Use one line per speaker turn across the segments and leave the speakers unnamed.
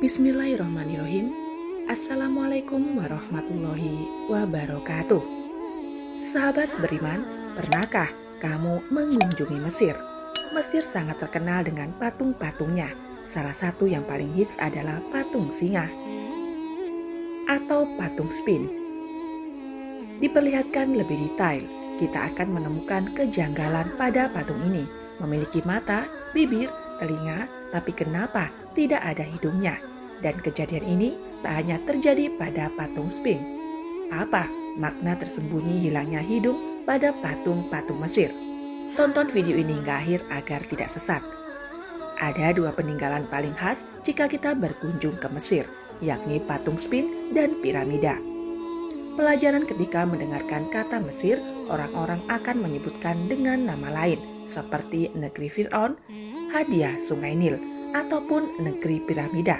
Bismillahirrahmanirrahim. Assalamualaikum warahmatullahi wabarakatuh. Sahabat beriman, pernahkah kamu mengunjungi Mesir? Mesir sangat terkenal dengan patung-patungnya. Salah satu yang paling hits adalah patung singa atau patung Sphinx. Diperlihatkan lebih detail, kita akan menemukan kejanggalan pada patung ini. Memiliki mata, bibir, telinga, tapi kenapa tidak ada hidungnya? Dan kejadian ini tak hanya terjadi pada patung Sphinx. Apa makna tersembunyi hilangnya hidung pada patung-patung Mesir? Tonton video ini hingga akhir agar tidak sesat. Ada dua peninggalan paling khas jika kita berkunjung ke Mesir, yakni patung Sphinx dan piramida. Pelajaran ketika mendengarkan kata Mesir, orang-orang akan menyebutkan dengan nama lain, seperti negeri Fir'aun, hadiah Sungai Nil, ataupun negeri piramida.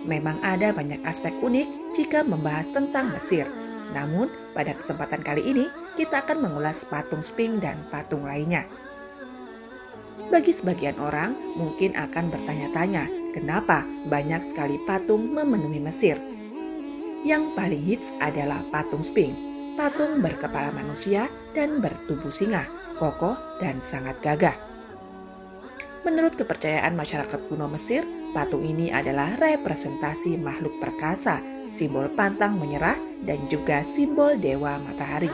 Memang ada banyak aspek unik jika membahas tentang Mesir. Namun, pada kesempatan kali ini, kita akan mengulas patung Sphinx dan patung lainnya. Bagi sebagian orang, mungkin akan bertanya-tanya, kenapa banyak sekali patung memenuhi Mesir? Yang paling hits adalah patung Sphinx. Patung berkepala manusia dan bertubuh singa, kokoh dan sangat gagah. Menurut kepercayaan masyarakat kuno Mesir, patung ini adalah representasi makhluk perkasa, simbol pantang menyerah, dan juga simbol dewa matahari.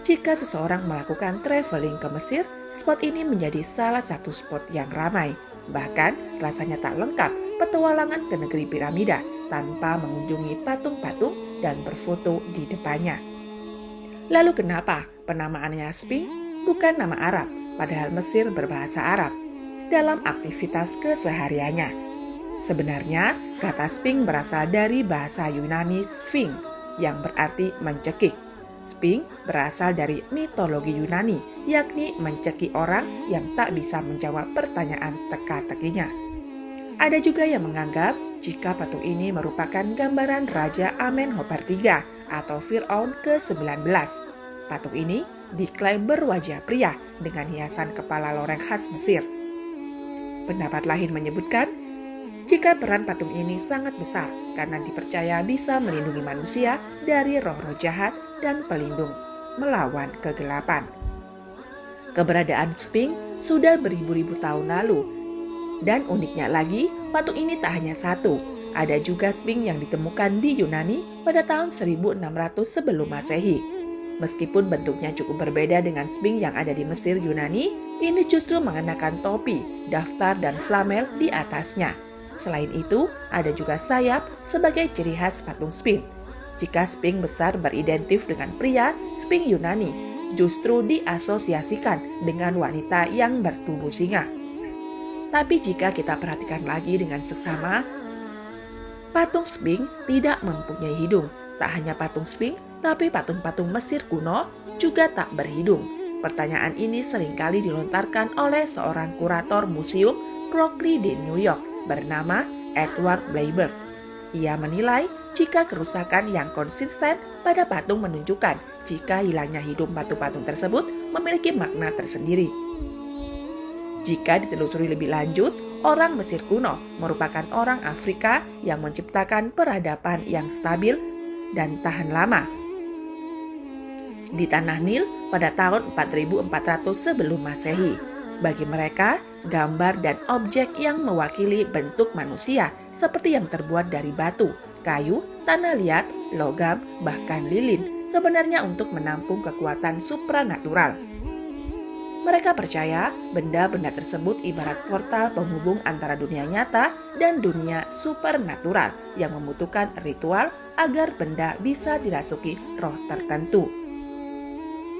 Jika seseorang melakukan traveling ke Mesir, spot ini menjadi salah satu spot yang ramai. Bahkan rasanya tak lengkap petualangan ke negeri piramida tanpa mengunjungi patung-patung dan berfoto di depannya. Lalu kenapa penamaannya Sphinx bukan nama Arab, padahal Mesir berbahasa Arab dalam aktivitas kesehariannya? Sebenarnya, kata Sphinx berasal dari bahasa Yunani Sphinx yang berarti mencekik. Sphinx berasal dari mitologi Yunani, yakni mencekik orang yang tak bisa menjawab pertanyaan teka-tekinya. Ada juga yang menganggap jika patung ini merupakan gambaran Raja Amenhotep III atau Fir'aun ke-19. Patung ini diklaim berwajah pria dengan hiasan kepala loreng khas Mesir. Pendapat lain menyebutkan jika peran patung ini sangat besar karena dipercaya bisa melindungi manusia dari roh-roh jahat dan pelindung melawan kegelapan. Keberadaan Sphinx sudah beribu-ribu tahun lalu. Dan uniknya lagi, patung ini tak hanya satu. Ada juga Sphinx yang ditemukan di Yunani pada tahun 1600 sebelum Masehi. Meskipun bentuknya cukup berbeda dengan Sphinx yang ada di Mesir Yunani, ini justru mengenakan topi, daftar, dan flamel di atasnya. Selain itu, ada juga sayap sebagai ciri khas patung Sphinx. Jika Sphinx besar beridentif dengan pria, Sphinx Yunani justru diasosiasikan dengan wanita yang bertubuh singa. Tapi jika kita perhatikan lagi dengan seksama, patung Sphinx tidak mempunyai hidung. Tak hanya patung Sphinx, tapi patung-patung Mesir kuno juga tak berhidung. Pertanyaan ini seringkali dilontarkan oleh seorang kurator museum Brooklyn di New York bernama Edward Bleiberg. Ia menilai jika kerusakan yang konsisten pada patung menunjukkan jika hilangnya hidung patung-patung tersebut memiliki makna tersendiri. Jika ditelusuri lebih lanjut, orang Mesir kuno merupakan orang Afrika yang menciptakan peradaban yang stabil dan tahan lama di Tanah Nil pada tahun 4400 sebelum Masehi. Bagi mereka, gambar dan objek yang mewakili bentuk manusia seperti yang terbuat dari batu, kayu, tanah liat, logam, bahkan lilin sebenarnya untuk menampung kekuatan supranatural. Mereka percaya benda-benda tersebut ibarat portal penghubung antara dunia nyata dan dunia supernatural yang membutuhkan ritual agar benda bisa dirasuki roh tertentu.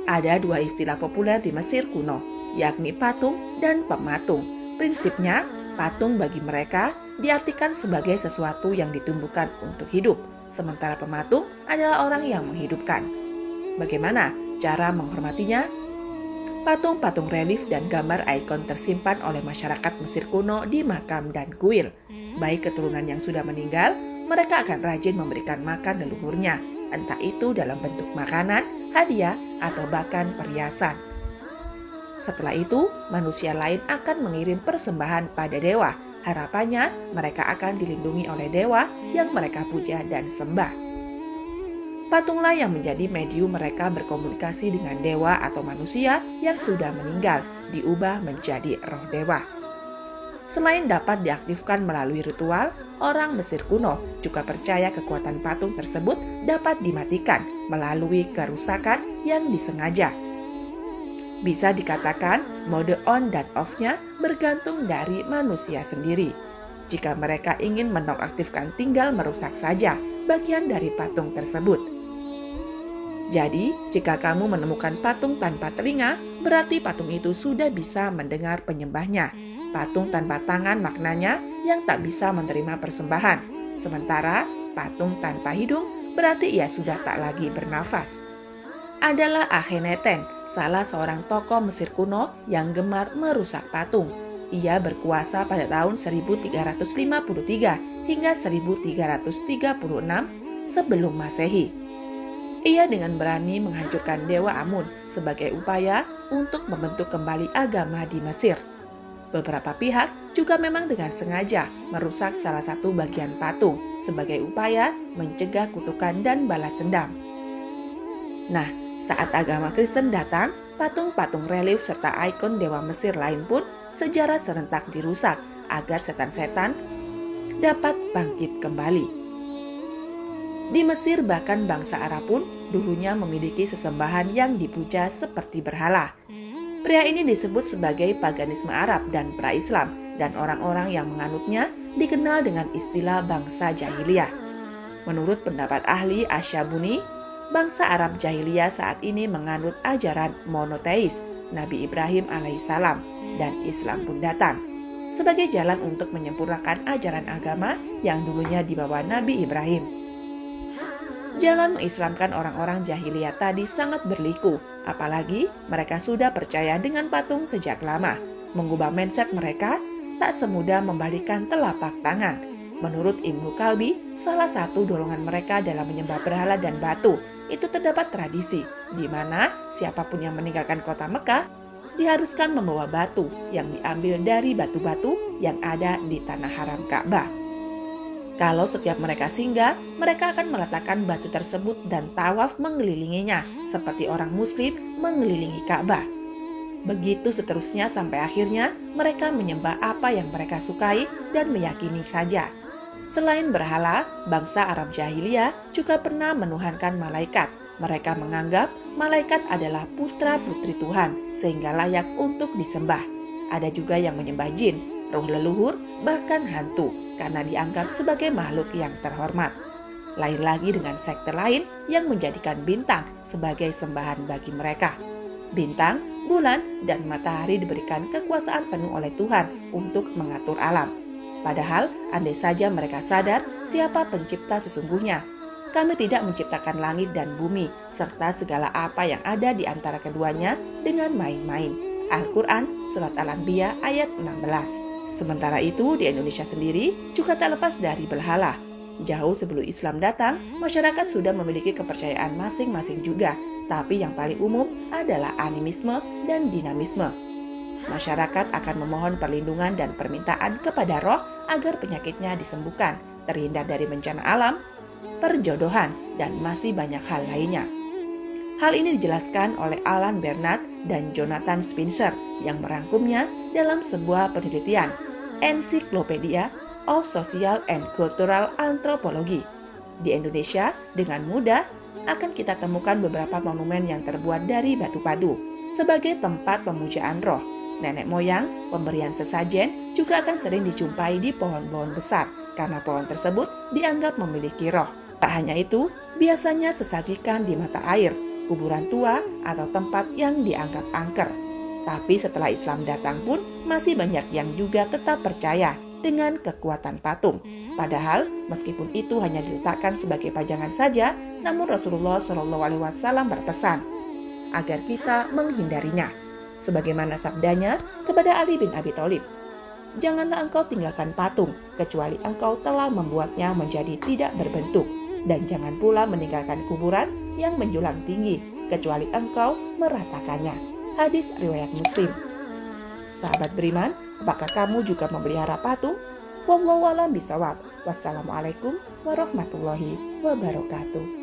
Ada dua istilah populer di Mesir kuno, yakni patung dan pematung. Prinsipnya, patung bagi mereka diartikan sebagai sesuatu yang ditumbuhkan untuk hidup, sementara pematung adalah orang yang menghidupkan. Bagaimana cara menghormatinya? Patung-patung relief dan gambar ikon tersimpan oleh masyarakat Mesir kuno di makam dan kuil. Baik keturunan yang sudah meninggal, mereka akan rajin memberikan makan leluhurnya, entah itu dalam bentuk makanan, hadiah, atau bahkan perhiasan. Setelah itu, manusia lain akan mengirim persembahan pada dewa. Harapannya, mereka akan dilindungi oleh dewa yang mereka puja dan sembah. Patunglah yang menjadi medium mereka berkomunikasi dengan dewa atau manusia yang sudah meninggal, diubah menjadi roh dewa. Selain dapat diaktifkan melalui ritual, orang Mesir kuno juga percaya kekuatan patung tersebut dapat dimatikan melalui kerusakan yang disengaja. Bisa dikatakan mode on dan off-nya bergantung dari manusia sendiri. Jika mereka ingin menonaktifkan, tinggal merusak saja bagian dari patung tersebut. Jadi, jika kamu menemukan patung tanpa telinga, berarti patung itu sudah bisa mendengar penyembahnya. Patung tanpa tangan maknanya yang tak bisa menerima persembahan. Sementara patung tanpa hidung berarti ia sudah tak lagi bernafas. Adalah Akhenaten, salah seorang tokoh Mesir kuno yang gemar merusak patung. Ia berkuasa pada tahun 1353 hingga 1336 sebelum Masehi. Ia dengan berani menghancurkan Dewa Amun sebagai upaya untuk membentuk kembali agama di Mesir. Beberapa pihak juga memang dengan sengaja merusak salah satu bagian patung sebagai upaya mencegah kutukan dan balas dendam. Nah, saat agama Kristen datang, patung-patung relief serta ikon dewa Mesir lain pun secara serentak dirusak agar setan-setan dapat bangkit kembali. Di Mesir bahkan bangsa Arab pun dulunya memiliki sesembahan yang dipuja seperti berhala. Pria ini disebut sebagai paganisme Arab dan pra-Islam, dan orang-orang yang menganutnya dikenal dengan istilah bangsa jahiliyah. Menurut pendapat ahli Asyabuni, bangsa Arab jahiliyah saat ini menganut ajaran monoteis, Nabi Ibrahim alaihissalam, dan Islam pun datang sebagai jalan untuk menyempurnakan ajaran agama yang dulunya dibawa Nabi Ibrahim. Jalan mengislamkan orang-orang jahiliyah tadi sangat berliku, apalagi mereka sudah percaya dengan patung sejak lama. Mengubah mindset mereka tak semudah membalikan telapak tangan. Menurut Ibnu Kalbi, salah satu dorongan mereka dalam menyembah berhala dan batu, itu terdapat tradisi, di mana siapapun yang meninggalkan kota Mekah diharuskan membawa batu yang diambil dari batu-batu yang ada di tanah haram Ka'bah. Kalau setiap mereka singgah, mereka akan meletakkan batu tersebut dan tawaf mengelilinginya, seperti orang muslim mengelilingi Ka'bah. Begitu seterusnya sampai akhirnya mereka menyembah apa yang mereka sukai dan meyakini saja. Selain berhala, bangsa Arab jahiliyah juga pernah menuhankan malaikat. Mereka menganggap malaikat adalah putra-putri Tuhan, sehingga layak untuk disembah. Ada juga yang menyembah jin, roh leluhur, bahkan hantu, karena dianggap sebagai makhluk yang terhormat. Lain lagi dengan sekte lain yang menjadikan bintang sebagai sembahan bagi mereka. Bintang, bulan, dan matahari diberikan kekuasaan penuh oleh Tuhan untuk mengatur alam. Padahal, andai saja mereka sadar siapa pencipta sesungguhnya, kami tidak menciptakan langit dan bumi, serta segala apa yang ada di antara keduanya dengan main-main. Al-Quran, Surat Al-Anbiya ayat 16. Sementara itu, di Indonesia sendiri juga tak lepas dari berhala. Jauh sebelum Islam datang, masyarakat sudah memiliki kepercayaan masing-masing juga, tapi yang paling umum adalah animisme dan dinamisme. Masyarakat akan memohon perlindungan dan permintaan kepada roh agar penyakitnya disembuhkan, terhindar dari bencana alam, perjodohan, dan masih banyak hal lainnya. Hal ini dijelaskan oleh Alan Bernard dan Jonathan Spencer yang merangkumnya dalam sebuah penelitian, Encyclopedia of Social and Cultural Anthropology. Di Indonesia, dengan mudah akan kita temukan beberapa monumen yang terbuat dari batu padu sebagai tempat pemujaan roh. Nenek moyang, pemberian sesajen juga akan sering dijumpai di pohon-pohon besar karena pohon tersebut dianggap memiliki roh. Tak hanya itu, biasanya sesajikan di mata air, kuburan tua, atau tempat yang dianggap angker. Tapi setelah Islam datang pun masih banyak yang juga tetap percaya dengan kekuatan patung. Padahal meskipun itu hanya diletakkan sebagai pajangan saja, namun Rasulullah SAW berpesan agar kita menghindarinya. Sebagaimana sabdanya kepada Ali bin Abi Thalib, "Janganlah engkau tinggalkan patung, kecuali engkau telah membuatnya menjadi tidak berbentuk. Dan jangan pula meninggalkan kuburan yang menjulang tinggi, kecuali engkau meratakannya." Hadis riwayat Muslim. Sahabat beriman, apakah kamu juga memelihara patung Wallahu a'lam bishawab. Wassalamualaikum warahmatullahi wabarakatuh.